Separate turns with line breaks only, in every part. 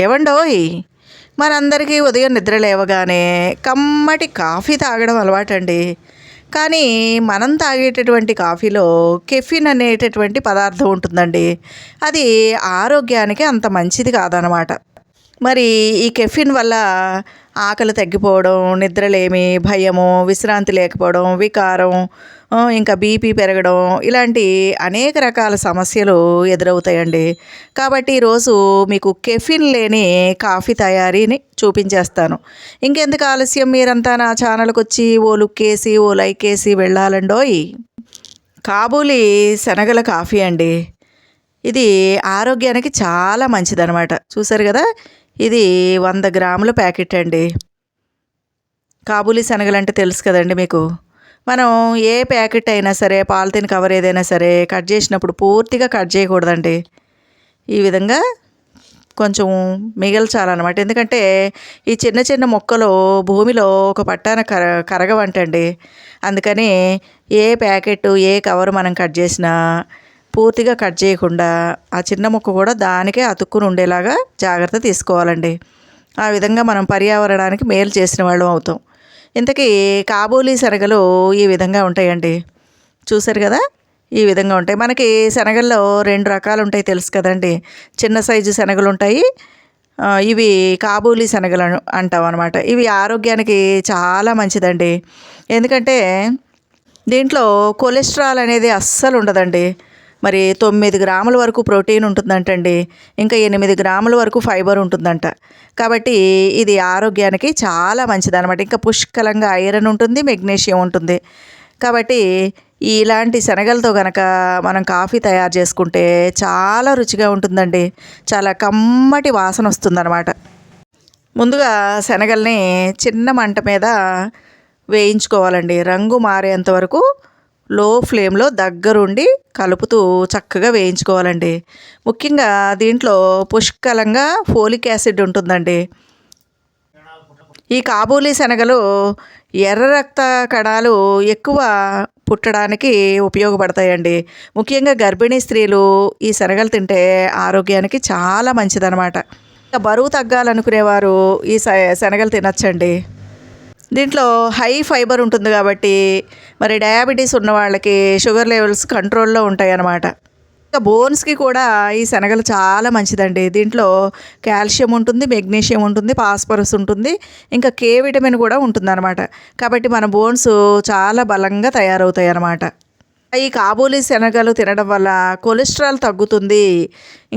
ఏవండోయ్, మనందరికీ ఉదయం నిద్ర లేవగానే కమ్మటి కాఫీ తాగడం అలవాటండి. కానీ మనం తాగేటటువంటి కాఫీలో కెఫిన్ అనేటటువంటి పదార్థం ఉంటుందండి. అది ఆరోగ్యానికి అంత మంచిది కాదనమాట. మరి ఈ కెఫిన్ వల్ల ఆకలి తగ్గిపోవడం, నిద్రలేమి, భయము, విశ్రాంతి లేకపోవడం, వికారం, ఇంకా బీపీ పెరగడం, ఇలాంటి అనేక రకాల సమస్యలు ఎదురవుతాయండి. కాబట్టి ఈరోజు మీకు కెఫిన్ లేని కాఫీ తయారీని చూపించేస్తాను. ఇంకెందుకు ఆలస్యం, మీరంతా నా ఛానల్కి వచ్చి ఓ లుక్కేసి ఓ లైక్ వేసి వెళ్ళాలండోయ్. కాబూలీ శనగల కాఫీ అండి. ఇది ఆరోగ్యానికి చాలా మంచిదనమాట. చూసారు కదా, ఇది 100 గ్రాముల ప్యాకెట్ అండి. కాబూలీ శనగలంటే తెలుసు కదండి మీకు. మనం ఏ ప్యాకెట్ అయినా సరే, పాలిథిన్ కవర్ ఏదైనా సరే కట్ చేసినప్పుడు పూర్తిగా కట్ చేయకూడదండి. ఈ విధంగా కొంచెం మిగల్చాలన్నమాట. ఎందుకంటే ఈ చిన్న చిన్న మొక్కలు భూమిలో ఒక పట్టాన కరగవంటండి. అందుకని ఏ ప్యాకెట్, ఏ కవర్ మనం కట్ చేసినా పూర్తిగా కట్ చేయకుండా ఆ చిన్న ముక్క కూడా దానికే అతుక్కుని ఉండేలాగా జాగ్రత్త తీసుకోవాలండి. ఆ విధంగా మనం పర్యావరణానికి మేలు చేసిన వాళ్ళం అవుతాం. ఇంతకీ కాబూలీ శనగలు ఈ విధంగా ఉంటాయండి. చూసారు కదా, ఈ విధంగా ఉంటాయి. మనకి శనగల్లో 2 రకాలు ఉంటాయి, తెలుసు కదండి. చిన్న సైజు శనగలు ఉంటాయి, ఇవి కాబూలీ శనగలు అంటాం అనమాట. ఇవి ఆరోగ్యానికి చాలా మంచిదండి. ఎందుకంటే దీంట్లో కొలెస్ట్రాల్ అనేది అస్సలు ఉండదండి. మరి 9 గ్రాముల వరకు ప్రోటీన్ ఉంటుందంటండి. ఇంకా 8 గ్రాముల వరకు ఫైబర్ ఉంటుందంట. కాబట్టి ఇది ఆరోగ్యానికి చాలా మంచిదన్నమాట. ఇంకా పుష్కలంగా ఐరన్ ఉంటుంది, మెగ్నీషియం ఉంటుంది. కాబట్టి ఇలాంటి శనగలతో కనుక మనం కాఫీ తయారు చేసుకుంటే చాలా రుచిగా ఉంటుందండి. చాలా కమ్మటి వాసన వస్తుందన్నమాట. ముందుగా శనగల్ని చిన్న మంట మీద వేయించుకోవాలండి. రంగు మారేంత వరకు లో ఫ్లేమ్లో దగ్గరుండి కలుపుతూ చక్కగా వేయించుకోవాలండి. ముఖ్యంగా దీంట్లో పుష్కలంగా ఫోలిక్ యాసిడ్ ఉంటుందండి. ఈ కాబూలీ శనగలు ఎర్ర రక్త కణాలు ఎక్కువ పుట్టడానికి ఉపయోగపడతాయండి. ముఖ్యంగా గర్భిణీ స్త్రీలు ఈ శనగలు తింటే ఆరోగ్యానికి చాలా మంచిదన్నమాట. బరువు తగ్గాలనుకునేవారు ఈ శనగలు తినచ్చండి. దీంట్లో హై ఫైబర్ ఉంటుంది కాబట్టి మరి డయాబెటీస్ ఉన్న వాళ్ళకి షుగర్ లెవెల్స్ కంట్రోల్లో ఉంటాయి అన్నమాట. ఇంకా బోన్స్కి కూడా ఈ శనగలు చాలా మంచిదండి. దీంట్లో కాల్షియం ఉంటుంది, మెగ్నీషియం ఉంటుంది, ఫాస్ఫరస్ ఉంటుంది, ఇంకా కే విటమిన్ కూడా ఉంటుందన్నమాట. కాబట్టి మన బోన్స్ చాలా బలంగా తయారవుతాయి అన్నమాట. ఈ కాబూలీ శనగలు తినడం వల్ల కొలెస్ట్రాల్ తగ్గుతుంది,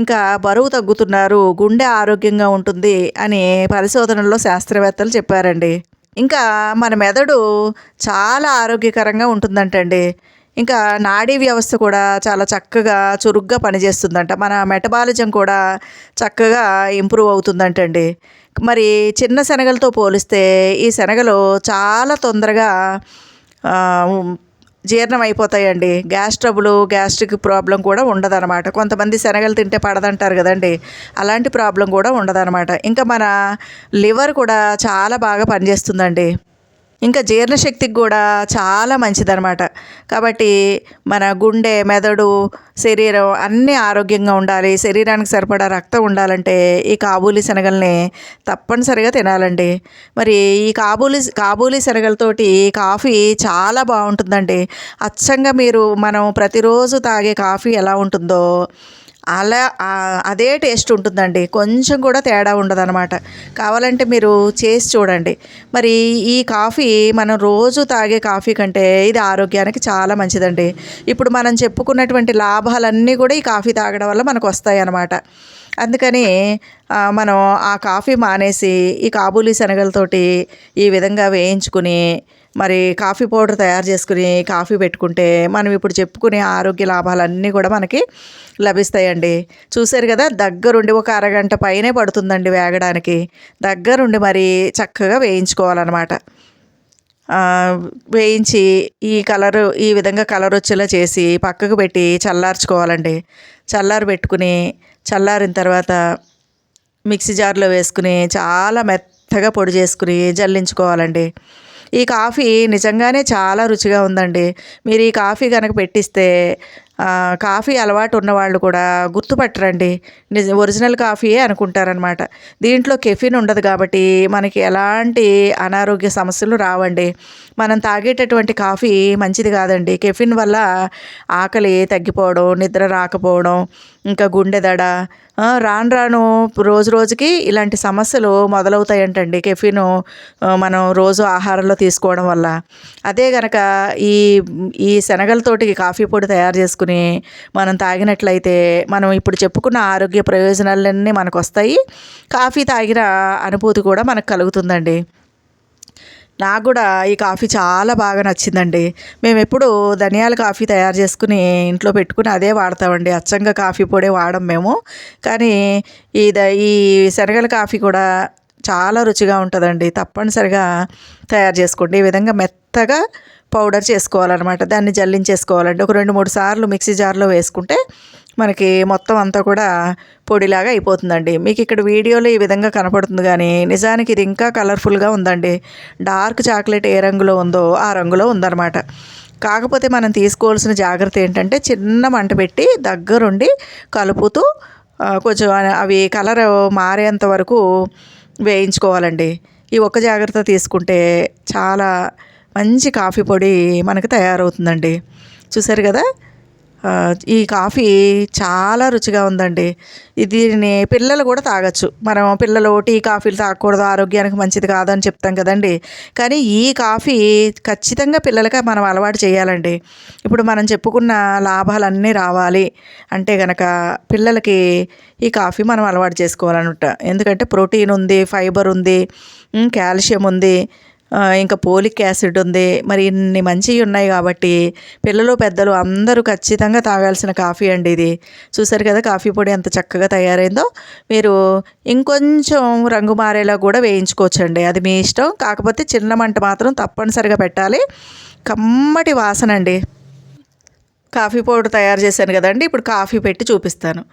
ఇంకా బరువు తగ్గుతున్నారు, గుండె ఆరోగ్యంగా ఉంటుంది అని పరిశోధనల్లో శాస్త్రవేత్తలు చెప్పారండి. ఇంకా మన మెదడు చాలా ఆరోగ్యకరంగా ఉంటుందంటండి. ఇంకా నాడీ వ్యవస్థ కూడా చాలా చక్కగా చురుగ్గా పనిచేస్తుందంట. మన మెటబాలిజం కూడా చక్కగా ఇంప్రూవ్ అవుతుందంటండి. మరి చిన్న శనగలతో పోలిస్తే ఈ శనగలు చాలా తొందరగా జీర్ణం అయిపోతాయండి. గ్యాస్ ట్రబుల్, గ్యాస్ట్రిక్ ప్రాబ్లం కూడా ఉండదన్నమాట. కొంతమంది శనగలు తింటే పడదంటారు కదండి, అలాంటి ప్రాబ్లం కూడా ఉండదన్నమాట. ఇంకా మన లివర్ కూడా చాలా బాగా పనిచేస్తుందండి. ఇంకా జీర్ణశక్తికి కూడా చాలా మంచిదన్నమాట. కాబట్టి మన గుండె, మెదడు, శరీరం అన్నీ ఆరోగ్యంగా ఉండాలి, శరీరానికి సరిపడా రక్తం ఉండాలంటే ఈ కాబూలీ శనగల్ని తప్పనిసరిగా తినాలండి. మరి ఈ కాబూలీ శనగలతోటి కాఫీ చాలా బాగుంటుందండి. అచ్చంగా మనం ప్రతిరోజు తాగే కాఫీ ఎలా ఉంటుందో అలా అదే టేస్ట్ ఉంటుందండి. కొంచెం కూడా తేడా ఉండదన్నమాట. కావాలంటే మీరు చేసి చూడండి. మరి ఈ కాఫీ మనం రోజు తాగే కాఫీ కంటే ఇది ఆరోగ్యానికి చాలా మంచిదండి. ఇప్పుడు మనం చెప్పుకున్నటువంటి లాభాలన్నీ కూడా ఈ కాఫీ తాగడం వల్ల మనకు వస్తాయి అన్నమాట. అందుకని మనం ఆ కాఫీ మానేసి ఈ కాబూలీ శనగలతోటి ఈ విధంగా వేయించుకుని మరి కాఫీ పౌడర్ తయారు చేసుకుని కాఫీ పెట్టుకుంటే మనం ఇప్పుడు చెప్పుకునే ఆరోగ్య లాభాలన్నీ కూడా మనకి లభిస్తాయండి. చూసారు కదా, దగ్గరుండి ఒక అరగంట పైనే పడుతుందండి వేగడానికి. దగ్గరుండి మరి చక్కగా వేయించుకోవాలన్నమాట. వేయించి ఈ విధంగా కలర్ వచ్చేలా చేసి పక్కకు పెట్టి చల్లార్చుకోవాలండి. పెట్టుకుని చల్లారిన తర్వాత మిక్సీ జార్లో వేసుకుని చాలా మెత్తగా పొడి చేసుకుని జల్లించుకోవాలండి. ఈ కాఫీ నిజంగానే చాలా రుచిగా ఉందండి. మీరు ఈ కాఫీ కనుక పెట్టిస్తే కాఫీ అలవాటు ఉన్నవాళ్ళు కూడా గుర్తుపట్టరండి. ఒరిజినల్ కాఫీయే అనుకుంటారనమాట. దీంట్లో కెఫిన్ ఉండదు కాబట్టి మనకి ఎలాంటి అనారోగ్య సమస్యలు రావండి. మనం తాగేటటువంటి కాఫీ మంచిది కాదండి. కెఫిన్ వల్ల ఆకలి తగ్గిపోవడం, నిద్ర రాకపోవడం, ఇంకా గుండె దడ, రాను రాను రోజు రోజుకి ఇలాంటి సమస్యలు మొదలవుతాయంటండి కెఫిన్ మనం రోజు ఆహారంలో తీసుకోవడం వల్ల. అదే గనక ఈ ఈ శనగలతోటి కాఫీ పొడి తయారు చేసుకుని మనం తాగినట్లయితే మనం ఇప్పుడు చెప్పుకున్న ఆరోగ్య ప్రయోజనాలన్నీ మనకు వస్తాయి. కాఫీ తాగిన అనుభూతి కూడా మనకు కలుగుతుందండి. నాకు కూడా ఈ కాఫీ చాలా బాగా నచ్చిందండి. మేము ఎప్పుడు ధనియాల కాఫీ తయారు చేసుకుని ఇంట్లో పెట్టుకుని అదే వాడతామండి. అచ్చంగా కాఫీ పొడే వాడం మేము. కానీ ఈ శనగల కాఫీ కూడా చాలా రుచిగా ఉంటుందండి. తప్పనిసరిగా తయారు చేసుకోండి. ఈ విధంగా మెత్తగా పౌడర్ చేసుకోవాలన్నమాట. దాన్ని జల్లించేసుకోవాలండి. ఒక 2-3 సార్లు మిక్సీ జార్లో వేసుకుంటే మనకి మొత్తం అంతా కూడా పొడిలాగా అయిపోతుందండి. మీకు ఇక్కడ వీడియోలో ఈ విధంగా కనపడుతుంది కానీ నిజానికి ఇది ఇంకా కలర్ఫుల్గా ఉందండి. డార్క్ చాక్లెట్ ఏ రంగులో ఉందో ఆ రంగులో ఉందన్నమాట. కాకపోతే మనం తీసుకోవాల్సిన జాగ్రత్త ఏంటంటే చిన్న మంట పెట్టి దగ్గరుండి కలుపుతూ కొంచెం అవి కలర్ మారేంత వరకు వేయించుకోవాలండి. ఈ ఒక్క జాగ్రత్త తీసుకుంటే చాలా మంచి కాఫీ పొడి మనకు తయారవుతుందండి. చూసారు కదా, ఈ కాఫీ చాలా రుచిగా ఉందండి. దీన్ని పిల్లలు కూడా తాగొచ్చు. మనం పిల్లలు టీ కాఫీలు తాగకూడదు, ఆరోగ్యానికి మంచిది కాదని చెప్తాం కదండి. కానీ ఈ కాఫీ ఖచ్చితంగా పిల్లలకి మనం అలవాటు చేయాలండి. ఇప్పుడు మనం చెప్పుకున్న లాభాలన్నీ రావాలి అంటే గనక పిల్లలకి ఈ కాఫీ మనం అలవాటు చేసుకోవాలన్నమాట. ఎందుకంటే ప్రోటీన్ ఉంది, ఫైబర్ ఉంది, కాల్షియం ఉంది, ఇంకా పోలిక్ యాసిడ్ ఉంది. మరి ఇన్ని మంచివి ఉన్నాయి కాబట్టి పిల్లలు పెద్దలు అందరూ ఖచ్చితంగా తాగాల్సిన కాఫీ అండి ఇది. చూసారు కదా కాఫీ పొడి ఎంత చక్కగా తయారైందో. మీరు ఇంకొంచెం రంగు మారేలా కూడా వేయించుకోవచ్చండి, అది మీ ఇష్టం. కాకపోతే చిన్న మంట మాత్రం తప్పనిసరిగా పెట్టాలి. కమ్మటి వాసన అండి. కాఫీ పౌడర్ తయారు చేశాను కదండి, ఇప్పుడు కాఫీ పెట్టి చూపిస్తాను.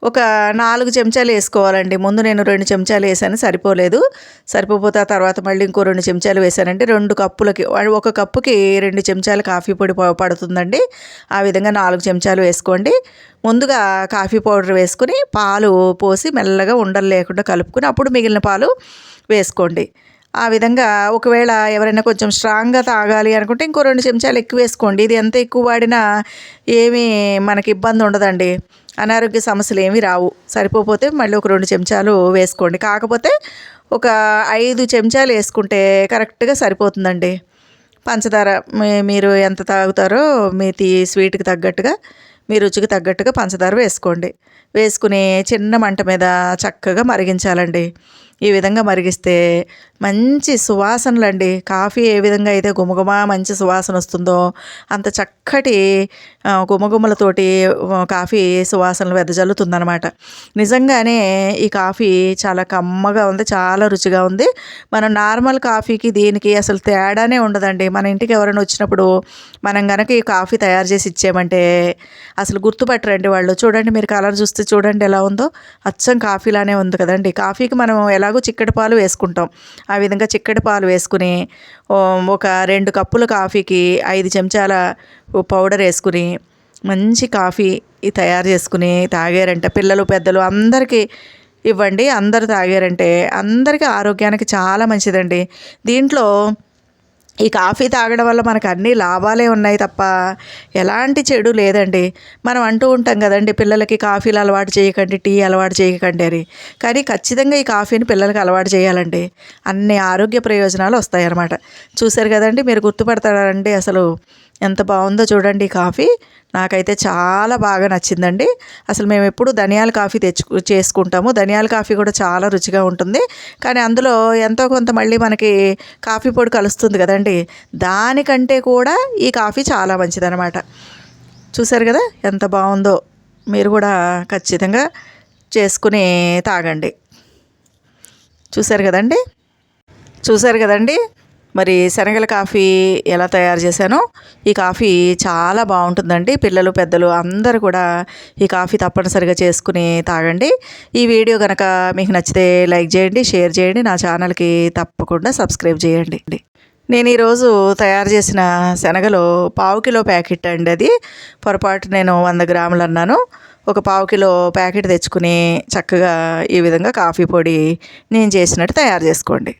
ఒక 4 చెంచాలు వేసుకోవాలండి. ముందు నేను 2 చెంచాలు వేసాను, సరిపోతే ఆ తర్వాత మళ్ళీ ఇంకో 2 చెంచాలు వేసానంటే 2 కప్పులకి, ఒక కప్పుకి 2 చెంచాలు కాఫీ పొడి పడుతుందండి. ఆ విధంగా 4 చెంచాలు వేసుకోండి. ముందుగా కాఫీ పౌడర్ వేసుకుని పాలు పోసి మెల్లగా ఉండలు లేకుండా కలుపుకుని అప్పుడు మిగిలిన పాలు వేసుకోండి. ఆ విధంగా ఒకవేళ ఎవరైనా కొంచెం స్ట్రాంగ్గా తాగాలి అనుకుంటే ఇంకో 2 చెంచాలు ఎక్కువ వేసుకోండి. ఇది ఎంత ఎక్కువ వాడినా ఏమీ మనకి ఇబ్బంది ఉండదండి, అనారోగ్య సమస్యలు ఏమీ రావు. సరిపోతే మళ్ళీ ఒక 2 చెంచాలు వేసుకోండి. కాకపోతే ఒక 5 చెంచాలు వేసుకుంటే కరెక్ట్గా సరిపోతుందండి. పంచదార మీరు ఎంత తాగుతారో మీ స్వీట్కి తగ్గట్టుగా, మీ రుచికి తగ్గట్టుగా పంచదార వేసుకోండి. వేసుకుని చిన్న మంట మీద చక్కగా మరిగించాలండి. ఈ విధంగా మరిగిస్తే మంచి సువాసనలండి. కాఫీ ఏ విధంగా అయితే గుమగుమ మంచి సువాసన వస్తుందో అంత చక్కటి గుమగుమలతోటి కాఫీ సువాసనలు వెదజల్లుతుందనమాట. నిజంగానే ఈ కాఫీ చాలా కమ్మగా ఉంది, చాలా రుచిగా ఉంది. మనం నార్మల్ కాఫీకి దీనికి అసలు తేడానే ఉండదండి. మన ఇంటికి ఎవరైనా వచ్చినప్పుడు మనం కనుక ఈ కాఫీ తయారు చేసి ఇచ్చామంటే అసలు గుర్తుపట్టరండి వాళ్ళు. చూడండి, మీరు కలర్ చూస్తే చూడండి ఎలా ఉందో, అచ్చం కాఫీలానే ఉంది కదండి. కాఫీకి మనం ఎలాగో చిక్కటి పాలు వేసుకుంటాం, ఆ విధంగా చిక్కటి పాలు వేసుకుని ఒక 2 కప్పుల కాఫీకి 5 చెంచాల పౌడర్ వేసుకుని మంచి కాఫీ తయారు చేసుకుని తాగారంటే పిల్లలు పెద్దలు అందరికీ ఇవ్వండి. అందరూ తాగారంటే అందరికీ ఆరోగ్యానికి చాలా మంచిదండి. దీంట్లో ఈ కాఫీ తాగడం వల్ల మనకు అన్ని లాభాలే ఉన్నాయి తప్ప ఎలాంటి చెడు లేదండి. మనం అంటూ ఉంటాం కదండి, పిల్లలకి కాఫీలు అలవాటు చేయకండి, టీ అలవాటు చేయకండి అని. కానీ ఖచ్చితంగా ఈ కాఫీని పిల్లలకి అలవాటు చేయాలండి. అన్ని ఆరోగ్య ప్రయోజనాలు వస్తాయన్నమాట. చూశారు కదండి, మీరు గుర్తుపడతారండి అసలు ఎంత బాగుందో చూడండి. ఈ కాఫీ నాకైతే చాలా బాగా నచ్చిందండి. అసలు మేము ఎప్పుడు ధనియాల కాఫీ చేసుకుంటాము. ధనియాల కాఫీ కూడా చాలా రుచిగా ఉంటుంది. కానీ అందులో ఎంతో కొంత మళ్ళీ మనకి కాఫీ పొడి కలుస్తుంది కదండి, దానికంటే కూడా ఈ కాఫీ చాలా మంచిదన్నమాట. చూశారు కదా ఎంత బాగుందో. మీరు కూడా ఖచ్చితంగా చేసుకుని తాగండి. చూశారు కదండి మరి శనగల కాఫీ ఎలా తయారు చేశానో. ఈ కాఫీ చాలా బాగుంటుందండి. పిల్లలు పెద్దలు అందరూ కూడా ఈ కాఫీ తప్పనిసరిగా చేసుకుని తాగండి. ఈ వీడియో కనుక మీకు నచ్చితే లైక్ చేయండి, షేర్ చేయండి, నా ఛానల్కి తప్పకుండా సబ్స్క్రైబ్ చేయండి. నేను ఈరోజు తయారు చేసిన శనగలు పావు కిలో ప్యాకెట్ అండి. అది పొరపాటు నేను 100 గ్రాములు అన్నాను. ఒక పావు కిలో ప్యాకెట్ తెచ్చుకుని చక్కగా ఈ విధంగా కాఫీ పొడి నేను చేసినట్టు తయారు చేసుకోండి.